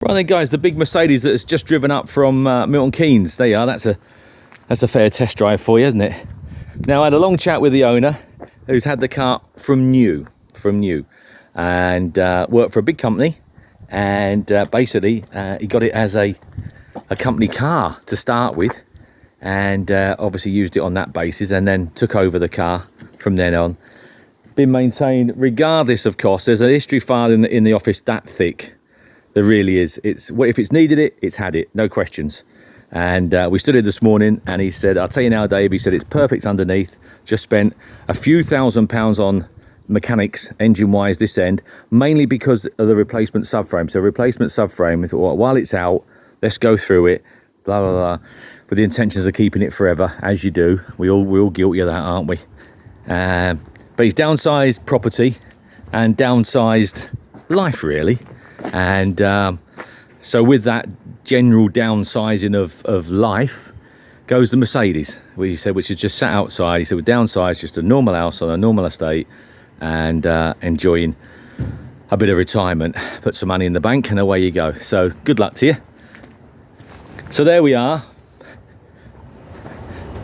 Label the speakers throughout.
Speaker 1: Right then, guys, the big Mercedes that's just driven up from Milton Keynes. There you are. That's a fair test drive for you, isn't it? Now, I had a long chat with the owner, who's had the car from new, and worked for a big company, and basically he got it as a company car to start with, and obviously used it on that basis, and then took over the car from then on. Been maintained regardless of cost. There's a history file in the office that thick. There really is. If it's needed it, it's had it, no questions. And we stood here this morning, and he said, I'll tell you now, Dave, he said it's perfect underneath. Just spent a few £1,000s on mechanics, engine-wise, this end, mainly because of the replacement subframe. So replacement subframe, we thought, well, while it's out, let's go through it, blah, blah, blah, with the intentions of keeping it forever, as you do. We're all guilty of that, aren't we? But he's downsized property and downsized life, really. And so with that general downsizing of life goes the Mercedes, he said, which is just sat outside. He said, we're downsized, just a normal house on a normal estate, and enjoying a bit of retirement, put some money in the bank, and away you go. So good luck to you. So there we are.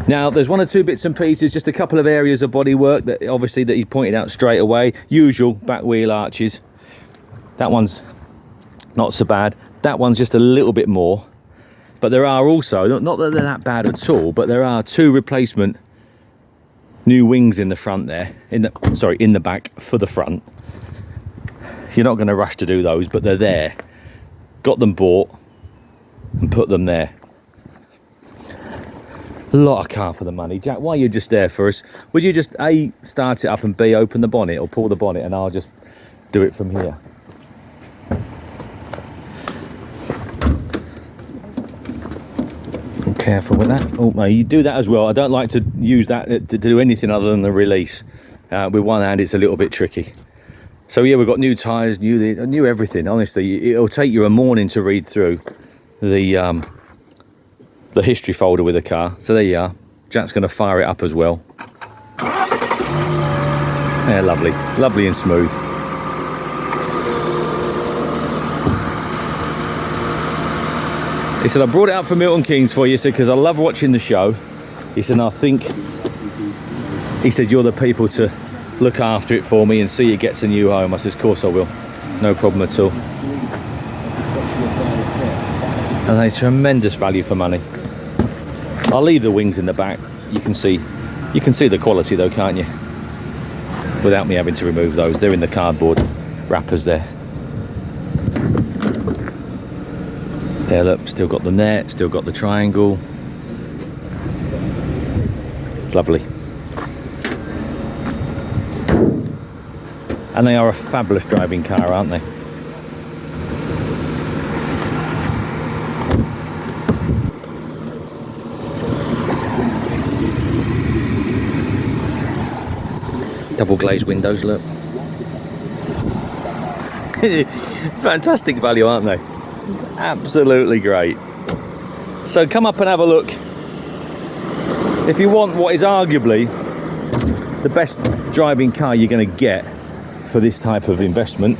Speaker 1: Now, there's one or two bits and pieces, just a couple of areas of bodywork that obviously that he pointed out straight away. Usual back wheel arches. That one's not so bad. That one's just a little bit more. But there are also, not that they're that bad at all, but there are two replacement new wings in the front there, in the back for the front. You're not going to rush to do those, but they're there. Got them bought and put them there. A lot of car for the money. Jack, why are you just there for us? Would you just A, start it up, and B, open the bonnet or pull the bonnet, and I'll just do it from here? Careful with that. Oh, no, you do that as well. I don't like to use that to do anything other than the release. With one hand, it's a little bit tricky. So yeah, we've got new tyres, new everything. Honestly, it'll take you a morning to read through the history folder with the car. So there you are. Jack's going to fire it up as well. Yeah, lovely and smooth. He said, I brought it up from Milton Keynes for you, because I love watching the show. He said, he said, you're the people to look after it for me and see it gets a new home. I said, of course I will. No problem at all. And they tremendous value for money. I'll leave the wings in the back. You can see the quality though, can't you? Without me having to remove those. They're in the cardboard wrappers there. There, look, still got the net, still got the triangle. Lovely. And they are a fabulous driving car, aren't they? Double glazed windows, look. Fantastic value, aren't they? Absolutely great. So come up and have a look. If you want what is arguably the best driving car you're going to get for this type of investment,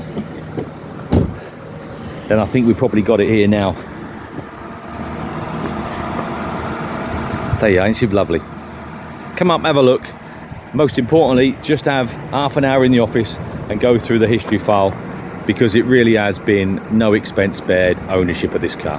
Speaker 1: then I think we've probably got it here now. There you are, ain't she lovely? Come up, have a look. Most importantly, just have half an hour in the office and go through the history file, because it really has been no expense spared ownership of this car.